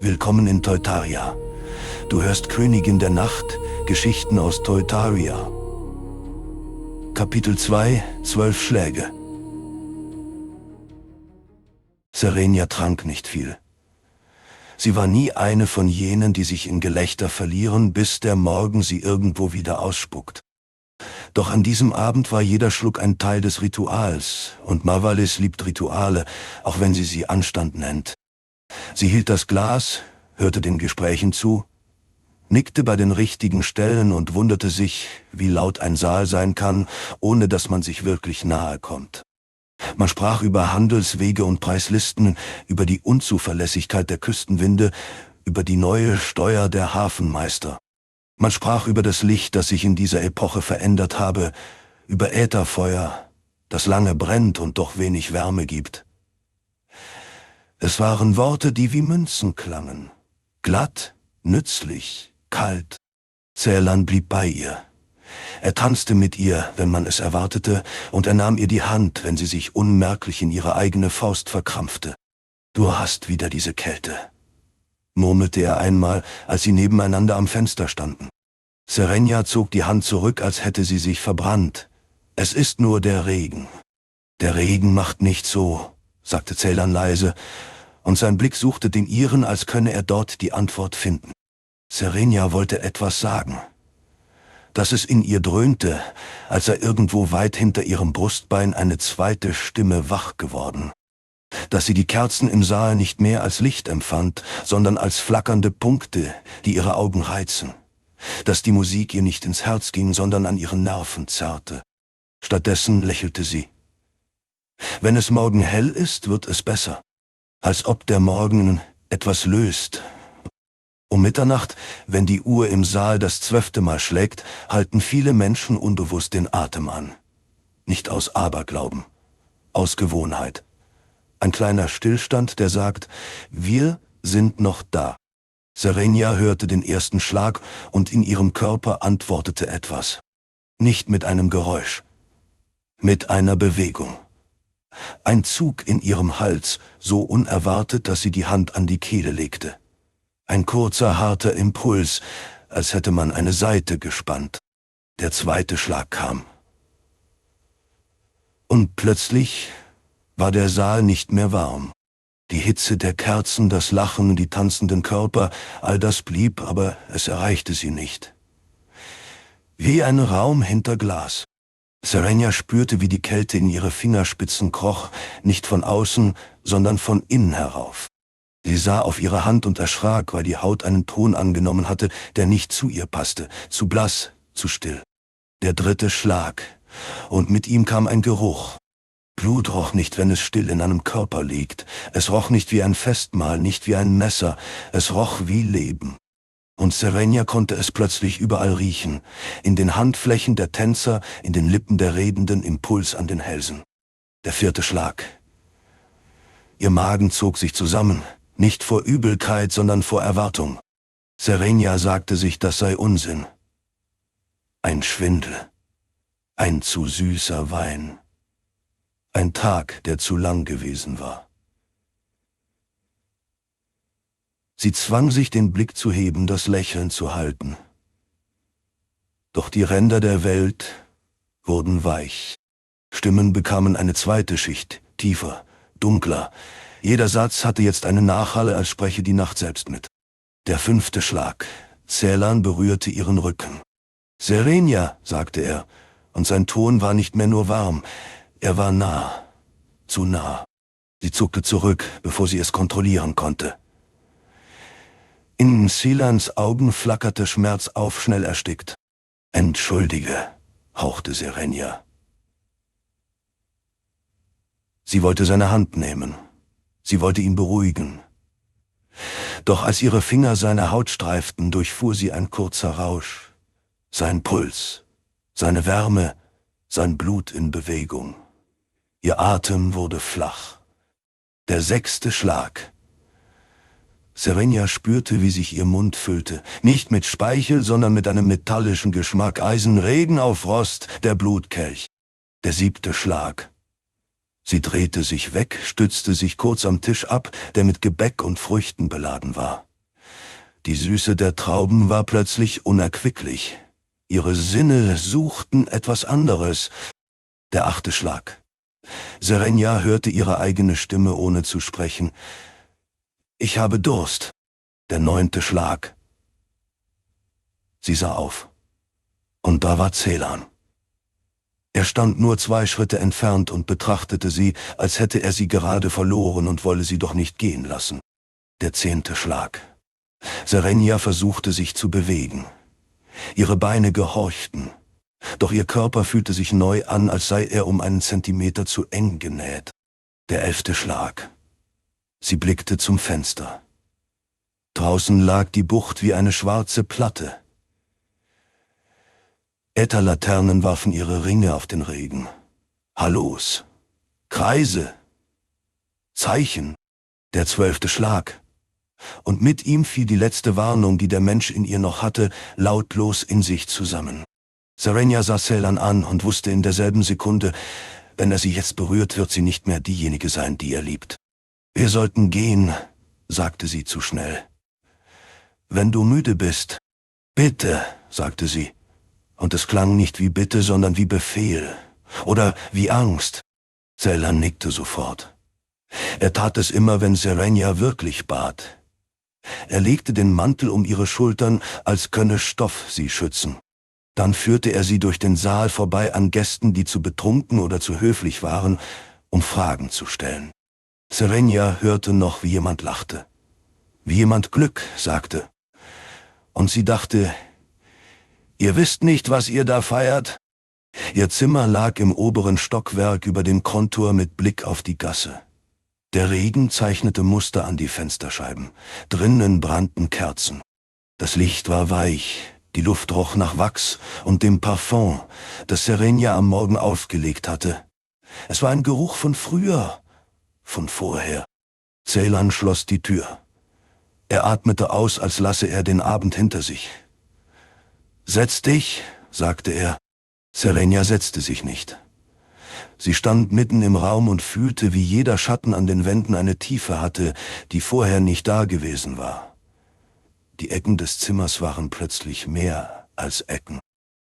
Willkommen in Teutaria. Du hörst Königin der Nacht, Geschichten aus Teutaria. Kapitel 2, 12 Schläge. Serenia trank nicht viel. Sie war nie eine von jenen, die sich in Gelächter verlieren, bis der Morgen sie irgendwo wieder ausspuckt. Doch an diesem Abend war jeder Schluck ein Teil des Rituals, und Mavalis liebt Rituale, auch wenn sie Anstand nennt. Sie hielt das Glas, hörte den Gesprächen zu, nickte bei den richtigen Stellen und wunderte sich, wie laut ein Saal sein kann, ohne dass man sich wirklich nahe kommt. Man sprach über Handelswege und Preislisten, über die Unzuverlässigkeit der Küstenwinde, über die neue Steuer der Hafenmeister. Man sprach über das Licht, das sich in dieser Epoche verändert habe, über Ätherfeuer, das lange brennt und doch wenig Wärme gibt. Es waren Worte, die wie Münzen klangen. Glatt, nützlich, kalt. Ceylan blieb bei ihr. Er tanzte mit ihr, wenn man es erwartete, und er nahm ihr die Hand, wenn sie sich unmerklich in ihre eigene Faust verkrampfte. »Du hast wieder diese Kälte«, murmelte er einmal, als sie nebeneinander am Fenster standen. Serenia zog die Hand zurück, als hätte sie sich verbrannt. »Es ist nur der Regen.« »Der Regen macht nicht so«, sagte Ceylan leise, und sein Blick suchte den ihren, als könne er dort die Antwort finden. Serenia wollte etwas sagen. Dass es in ihr dröhnte, als sei irgendwo weit hinter ihrem Brustbein eine zweite Stimme wach geworden. Dass sie die Kerzen im Saal nicht mehr als Licht empfand, sondern als flackernde Punkte, die ihre Augen reizen. Dass die Musik ihr nicht ins Herz ging, sondern an ihren Nerven zerrte. Stattdessen lächelte sie. »Wenn es morgen hell ist, wird es besser. Als ob der Morgen etwas löst. Um Mitternacht, wenn die Uhr im Saal das 12. Mal schlägt, halten viele Menschen unbewusst den Atem an. Nicht aus Aberglauben, aus Gewohnheit. Ein kleiner Stillstand, der sagt, wir sind noch da.« Serenia hörte den ersten Schlag und in ihrem Körper antwortete etwas. Nicht mit einem Geräusch, mit einer Bewegung. Ein Zug in ihrem Hals, so unerwartet, dass sie die Hand an die Kehle legte. Ein kurzer, harter Impuls, als hätte man eine Saite gespannt. Der zweite Schlag kam. Und plötzlich war der Saal nicht mehr warm. Die Hitze der Kerzen, das Lachen, die tanzenden Körper, all das blieb, aber es erreichte sie nicht. Wie ein Raum hinter Glas. Serenia spürte, wie die Kälte in ihre Fingerspitzen kroch, nicht von außen, sondern von innen herauf. Sie sah auf ihre Hand und erschrak, weil die Haut einen Ton angenommen hatte, der nicht zu ihr passte, zu blass, zu still. Der dritte Schlag, und mit ihm kam ein Geruch. Blut roch nicht, wenn es still in einem Körper liegt. Es roch nicht wie ein Festmahl, nicht wie ein Messer, es roch wie Leben. Und Serenia konnte es plötzlich überall riechen, in den Handflächen der Tänzer, in den Lippen der Redenden, im Puls an den Hälsen. Der vierte Schlag. Ihr Magen zog sich zusammen, nicht vor Übelkeit, sondern vor Erwartung. Serenia sagte sich, das sei Unsinn. Ein Schwindel, ein zu süßer Wein, ein Tag, der zu lang gewesen war. Sie zwang sich, den Blick zu heben, das Lächeln zu halten. Doch die Ränder der Welt wurden weich. Stimmen bekamen eine zweite Schicht, tiefer, dunkler. Jeder Satz hatte jetzt einen Nachhall, als spreche die Nacht selbst mit. Der fünfte Schlag. Ceylan berührte ihren Rücken. »Serenia«, sagte er, und sein Ton war nicht mehr nur warm, er war nah, zu nah. Sie zuckte zurück, bevor sie es kontrollieren konnte. In Ceylans Augen flackerte Schmerz auf, schnell erstickt. »Entschuldige«, hauchte Serenia. Sie wollte seine Hand nehmen. Sie wollte ihn beruhigen. Doch als ihre Finger seine Haut streiften, durchfuhr sie ein kurzer Rausch. Sein Puls, seine Wärme, sein Blut in Bewegung. Ihr Atem wurde flach. Der 6. Schlag. Serenia spürte, wie sich ihr Mund füllte. Nicht mit Speichel, sondern mit einem metallischen Geschmack. Eisenregen auf Rost, der Blutkelch. Der 7. Schlag. Sie drehte sich weg, stützte sich kurz am Tisch ab, der mit Gebäck und Früchten beladen war. Die Süße der Trauben war plötzlich unerquicklich. Ihre Sinne suchten etwas anderes. Der 8. Schlag. Serenia hörte ihre eigene Stimme, ohne zu sprechen. »Ich habe Durst.« Der 9. Schlag. Sie sah auf. Und da war Ceylan. Er stand nur 2 Schritte entfernt und betrachtete sie, als hätte er sie gerade verloren und wolle sie doch nicht gehen lassen. Der 10. Schlag. Serenia versuchte sich zu bewegen. Ihre Beine gehorchten. Doch ihr Körper fühlte sich neu an, als sei er um einen Zentimeter zu eng genäht. Der 11. Schlag. Sie blickte zum Fenster. Draußen lag die Bucht wie eine schwarze Platte. Ätherlaternen warfen ihre Ringe auf den Regen. Hallos. Kreise. Zeichen. Der 12. Schlag. Und mit ihm fiel die letzte Warnung, die der Mensch in ihr noch hatte, lautlos in sich zusammen. Serenia sah Ceylan an und wusste in derselben Sekunde, wenn er sie jetzt berührt, wird sie nicht mehr diejenige sein, die er liebt. »Wir sollten gehen«, sagte sie zu schnell. »Wenn du müde bist.« »Bitte«, sagte sie. Und es klang nicht wie Bitte, sondern wie Befehl. Oder wie Angst. Ceylan nickte sofort. Er tat es immer, wenn Serenia wirklich bat. Er legte den Mantel um ihre Schultern, als könne Stoff sie schützen. Dann führte er sie durch den Saal vorbei an Gästen, die zu betrunken oder zu höflich waren, um Fragen zu stellen. Serenia hörte noch, wie jemand lachte. Wie jemand Glück sagte. Und sie dachte, »Ihr wisst nicht, was ihr da feiert?« Ihr Zimmer lag im oberen Stockwerk über dem Kontor mit Blick auf die Gasse. Der Regen zeichnete Muster an die Fensterscheiben. Drinnen brannten Kerzen. Das Licht war weich, die Luft roch nach Wachs und dem Parfum, das Serenia am Morgen aufgelegt hatte. Es war ein Geruch von früher, von vorher. Ceylan schloss die Tür. Er atmete aus, als lasse er den Abend hinter sich. »Setz dich«, sagte er. Serenia setzte sich nicht. Sie stand mitten im Raum und fühlte, wie jeder Schatten an den Wänden eine Tiefe hatte, die vorher nicht da gewesen war. Die Ecken des Zimmers waren plötzlich mehr als Ecken.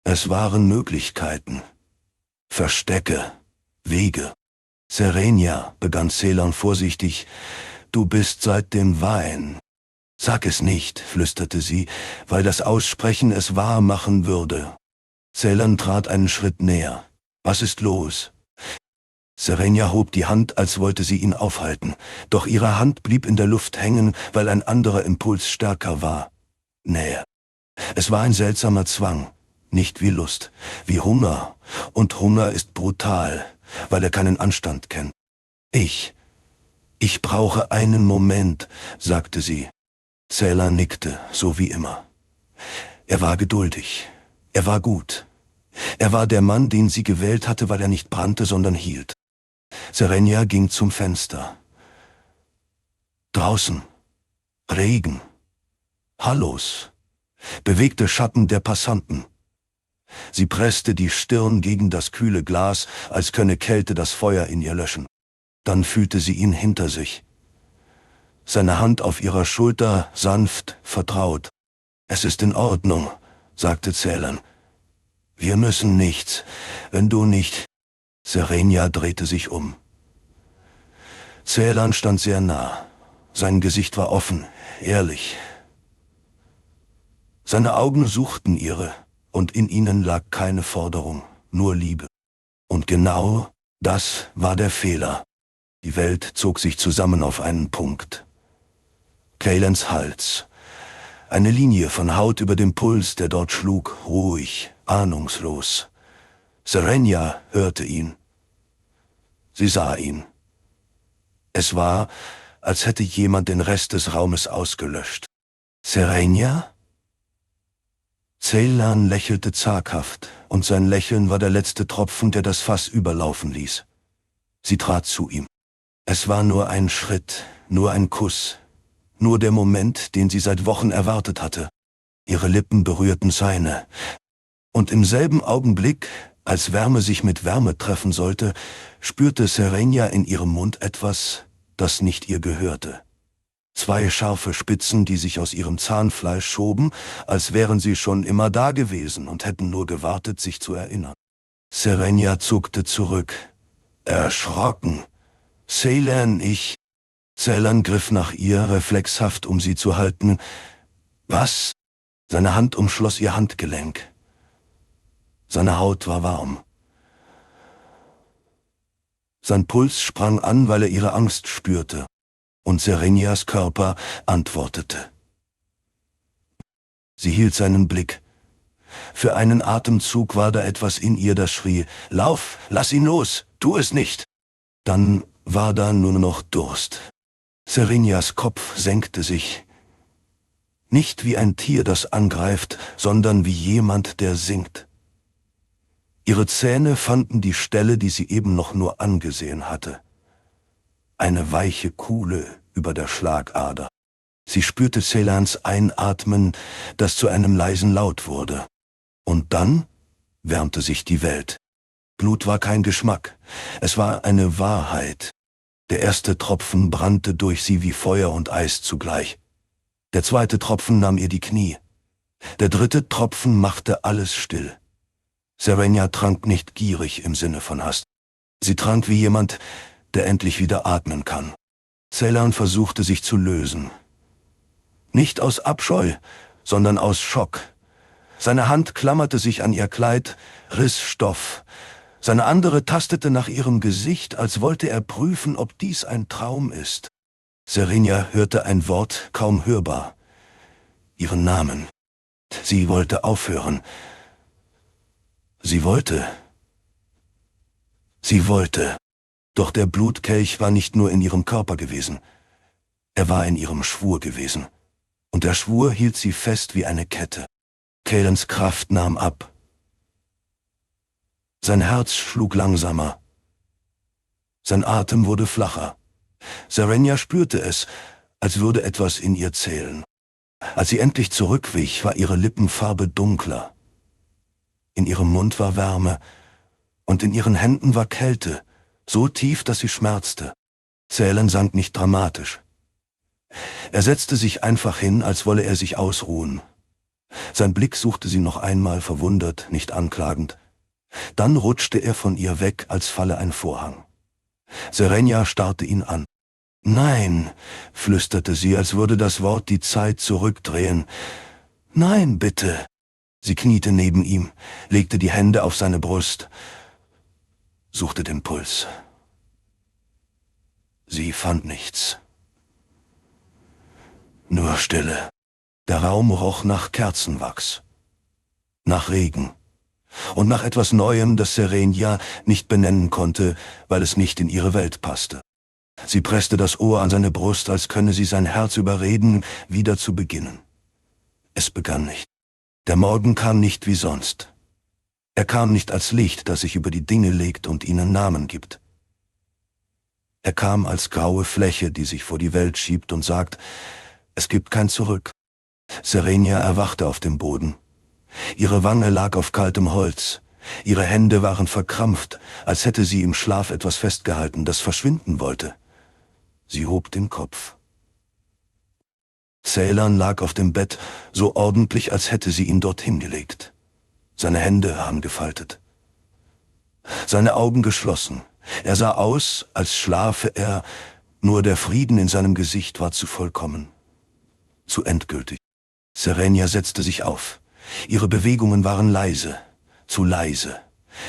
Es waren Möglichkeiten, Verstecke, Wege. »Serenia«, begann Ceylan vorsichtig, »du bist seit dem Wein.« »Sag es nicht«, flüsterte sie, weil das Aussprechen es wahr machen würde. Ceylan trat einen Schritt näher. »Was ist los?« Serenia hob die Hand, als wollte sie ihn aufhalten, doch ihre Hand blieb in der Luft hängen, weil ein anderer Impuls stärker war. Nähe. Es war ein seltsamer Zwang, nicht wie Lust, wie Hunger, und Hunger ist brutal, weil er keinen Anstand kennt. Ich brauche einen Moment«, sagte sie. Ceylan nickte, so wie immer. Er war geduldig. Er war gut. Er war der Mann, den sie gewählt hatte, weil er nicht brannte, sondern hielt. Serenia ging zum Fenster. Draußen. Regen. Hallos. Bewegte Schatten der Passanten. Sie presste die Stirn gegen das kühle Glas, als könne Kälte das Feuer in ihr löschen. Dann fühlte sie ihn hinter sich. Seine Hand auf ihrer Schulter, sanft, vertraut. »Es ist in Ordnung«, sagte Ceylan. »Wir müssen nichts, wenn du nicht...« Serenia drehte sich um. Ceylan stand sehr nah. Sein Gesicht war offen, ehrlich. Seine Augen suchten ihre, und in ihnen lag keine Forderung, nur Liebe. Und genau das war der Fehler. Die Welt zog sich zusammen auf einen Punkt. Ceylans Hals. Eine Linie von Haut über dem Puls, der dort schlug, ruhig, ahnungslos. Serenia hörte ihn. Sie sah ihn. Es war, als hätte jemand den Rest des Raumes ausgelöscht. »Serenia?« Ceylan lächelte zaghaft, und sein Lächeln war der letzte Tropfen, der das Fass überlaufen ließ. Sie trat zu ihm. Es war nur ein Schritt, nur ein Kuss, nur der Moment, den sie seit Wochen erwartet hatte. Ihre Lippen berührten seine. Und im selben Augenblick, als Wärme sich mit Wärme treffen sollte, spürte Serenia in ihrem Mund etwas, das nicht ihr gehörte. 2 scharfe Spitzen, die sich aus ihrem Zahnfleisch schoben, als wären sie schon immer da gewesen und hätten nur gewartet, sich zu erinnern. Serenia zuckte zurück. Erschrocken. Ceylan, Ceylan griff nach ihr, reflexhaft, um sie zu halten. Was? Seine Hand umschloss ihr Handgelenk. Seine Haut war warm. Sein Puls sprang an, weil er ihre Angst spürte. Und Serenias Körper antwortete. Sie hielt seinen Blick. Für einen Atemzug war da etwas in ihr, das schrie, »Lauf, lass ihn los, tu es nicht!« Dann war da nur noch Durst. Serenias Kopf senkte sich. Nicht wie ein Tier, das angreift, sondern wie jemand, der singt. Ihre Zähne fanden die Stelle, die sie eben noch nur angesehen hatte. Eine weiche Kuhle über der Schlagader. Sie spürte Ceylans Einatmen, das zu einem leisen Laut wurde. Und dann wärmte sich die Welt. Blut war kein Geschmack, es war eine Wahrheit. Der erste Tropfen brannte durch sie wie Feuer und Eis zugleich. Der zweite Tropfen nahm ihr die Knie. Der dritte Tropfen machte alles still. Serenia trank nicht gierig im Sinne von Hast. Sie trank wie jemand, der endlich wieder atmen kann. Ceylan versuchte sich zu lösen. Nicht aus Abscheu, sondern aus Schock. Seine Hand klammerte sich an ihr Kleid, riss Stoff. Seine andere tastete nach ihrem Gesicht, als wollte er prüfen, ob dies ein Traum ist. Serenia hörte ein Wort, kaum hörbar. Ihren Namen. Sie wollte aufhören. Sie wollte. Doch der Blutkelch war nicht nur in ihrem Körper gewesen. Er war in ihrem Schwur gewesen. Und der Schwur hielt sie fest wie eine Kette. Ceylans Kraft nahm ab. Sein Herz schlug langsamer. Sein Atem wurde flacher. Serenia spürte es, als würde etwas in ihr zählen. Als sie endlich zurückwich, war ihre Lippenfarbe dunkler. In ihrem Mund war Wärme und in ihren Händen war Kälte, so tief, dass sie schmerzte. Ceylan sank nicht dramatisch. Er setzte sich einfach hin, als wolle er sich ausruhen. Sein Blick suchte sie noch einmal, verwundert, nicht anklagend. Dann rutschte er von ihr weg, als falle ein Vorhang. Serenia starrte ihn an. »Nein«, flüsterte sie, als würde das Wort die Zeit zurückdrehen. »Nein, bitte.« Sie kniete neben ihm, legte die Hände auf seine Brust, suchte den Puls. Sie fand nichts. Nur Stille. Der Raum roch nach Kerzenwachs, nach Regen und nach etwas Neuem, das Serenia nicht benennen konnte, weil es nicht in ihre Welt passte. Sie presste das Ohr an seine Brust, als könne sie sein Herz überreden, wieder zu beginnen. Es begann nicht. Der Morgen kam nicht wie sonst. Er kam nicht als Licht, das sich über die Dinge legt und ihnen Namen gibt. Er kam als graue Fläche, die sich vor die Welt schiebt und sagt, es gibt kein Zurück. Serenia erwachte auf dem Boden. Ihre Wange lag auf kaltem Holz. Ihre Hände waren verkrampft, als hätte sie im Schlaf etwas festgehalten, das verschwinden wollte. Sie hob den Kopf. Ceylan lag auf dem Bett, so ordentlich, als hätte sie ihn dorthin gelegt. Seine Hände waren gefaltet. Seine Augen geschlossen. Er sah aus, als schlafe er, nur der Frieden in seinem Gesicht war zu vollkommen, zu endgültig. Serenia setzte sich auf. Ihre Bewegungen waren leise, zu leise.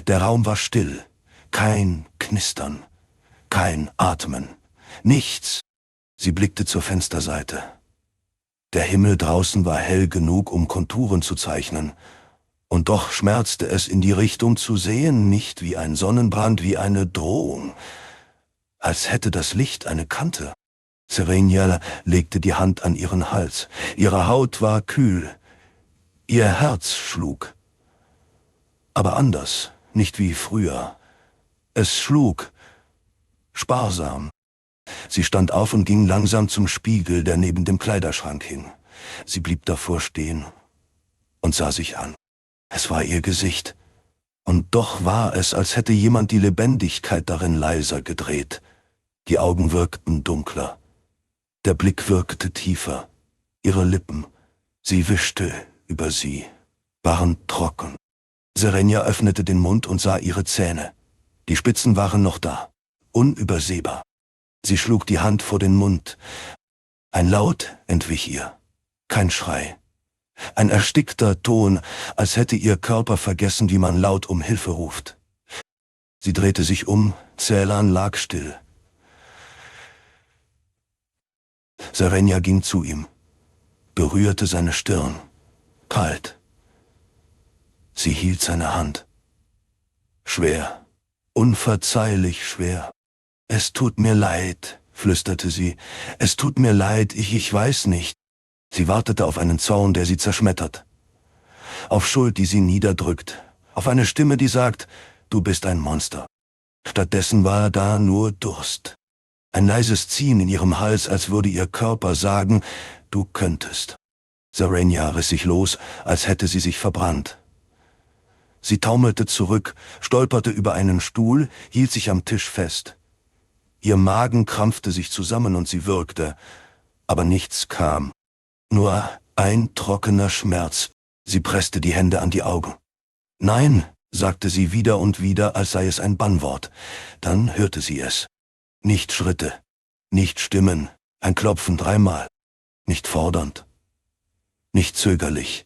Der Raum war still, kein Knistern, kein Atmen, nichts. Sie blickte zur Fensterseite. Der Himmel draußen war hell genug, um Konturen zu zeichnen, und doch schmerzte es, in die Richtung zu sehen, nicht wie ein Sonnenbrand, wie eine Drohung, als hätte das Licht eine Kante. Serenia legte die Hand an ihren Hals. Ihre Haut war kühl, ihr Herz schlug. Aber anders, nicht wie früher. Es schlug, sparsam. Sie stand auf und ging langsam zum Spiegel, der neben dem Kleiderschrank hing. Sie blieb davor stehen und sah sich an. Es war ihr Gesicht. Und doch war es, als hätte jemand die Lebendigkeit darin leiser gedreht. Die Augen wirkten dunkler. Der Blick wirkte tiefer. Ihre Lippen, sie wischte über sie, waren trocken. Serenia öffnete den Mund und sah ihre Zähne. Die Spitzen waren noch da, unübersehbar. Sie schlug die Hand vor den Mund. Ein Laut entwich ihr. Kein Schrei. Ein erstickter Ton, als hätte ihr Körper vergessen, wie man laut um Hilfe ruft. Sie drehte sich um, Ceylan lag still. Serenia ging zu ihm, berührte seine Stirn, kalt. Sie hielt seine Hand. Schwer, unverzeihlich schwer. »Es tut mir leid«, flüsterte sie. »Es tut mir leid, ich weiß nicht.« Sie wartete auf einen Zorn, der sie zerschmettert. Auf Schuld, die sie niederdrückt. Auf eine Stimme, die sagt, du bist ein Monster. Stattdessen war da nur Durst. Ein leises Ziehen in ihrem Hals, als würde ihr Körper sagen, du könntest. Serenia riss sich los, als hätte sie sich verbrannt. Sie taumelte zurück, stolperte über einen Stuhl, hielt sich am Tisch fest. Ihr Magen krampfte sich zusammen und sie würgte, aber nichts kam. Nur ein trockener Schmerz. Sie presste die Hände an die Augen. »Nein«, sagte sie wieder und wieder, als sei es ein Bannwort. Dann hörte sie es. Nicht Schritte, nicht Stimmen, ein Klopfen 3-mal. Nicht fordernd, nicht zögerlich.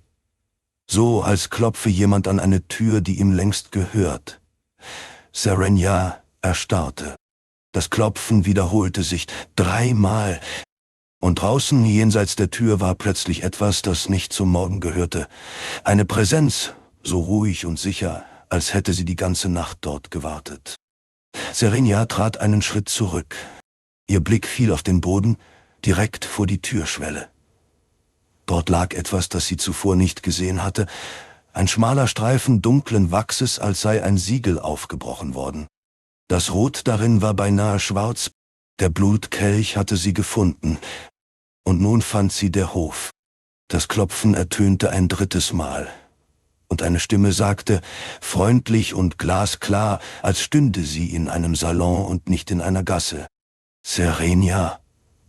So, als klopfe jemand an eine Tür, die ihm längst gehört. Serenia erstarrte. Das Klopfen wiederholte sich 3-mal. Und draußen, jenseits der Tür, war plötzlich etwas, das nicht zum Morgen gehörte. Eine Präsenz, so ruhig und sicher, als hätte sie die ganze Nacht dort gewartet. Serenia trat einen Schritt zurück. Ihr Blick fiel auf den Boden, direkt vor die Türschwelle. Dort lag etwas, das sie zuvor nicht gesehen hatte, ein schmaler Streifen dunklen Wachses, als sei ein Siegel aufgebrochen worden. Das Rot darin war beinahe schwarz, der Blutkelch hatte sie gefunden. Und nun fand sie der Hof. Das Klopfen ertönte ein 3. Mal. Und eine Stimme sagte, freundlich und glasklar, als stünde sie in einem Salon und nicht in einer Gasse. »Serenia,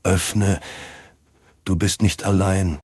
öffne, du bist nicht allein.«